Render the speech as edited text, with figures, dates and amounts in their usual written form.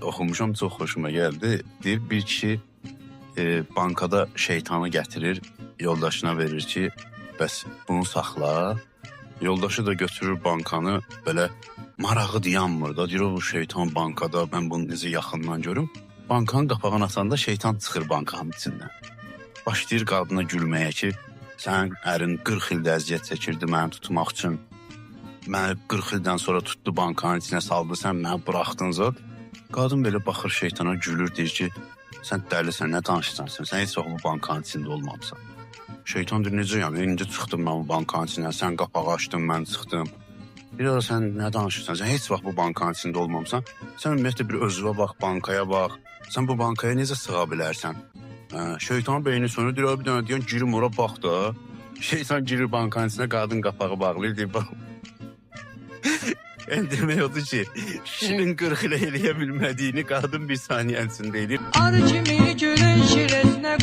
Oxumuşam, çox xoşuma gəldi. Deyir, bir kişi bankada şeytanı gətirir, yoldaşına verir ki, bəs bunu saxla. Yoldaşı da götürür bankanı, belə marağı dayanmır da. Deyir, o bu şeytan bankada, mən bunu necə yaxından görüm. Bankanın qapağını açanda şeytan çıxır bankanın içindən. Başlayır qadına gülməyə ki, sən ərin 40 ildə əziyyət çəkirdi məni tutmaq üçün. Məni 40 ildən sonra tutdu bankanın içinə saldı, sən məni buraxdın zat. Qadın belə baxır şeytana, gülür, deyir ki, sən dəlisən, nə danışırsan sən heç vaxt bu bankanın içində olmamısan. Şeytan deyir, necəyəm, indi çıxdım mən bu bankanın içindən, sən qapağı açdın, mən çıxdım. Bir ara sən nə danışırsan, sən heç vaxt bu bankanın içində olmamısan. Sən ümumiyyətlə bir özünə bax, bankaya bax, sən bu bankaya necə sığa bilərsən? Şeytan beyni sonra deyir, bir dənə deyən, girim ora bax da. Şeytan girir bankanın içinə, qadın qapağı bağlayır, deyir, bax. En demək odur ki, kişinin 40 ilə eləyə bilmədiyini qadın bir saniyənin içində eləyir. Arı kimi gülün şiresinə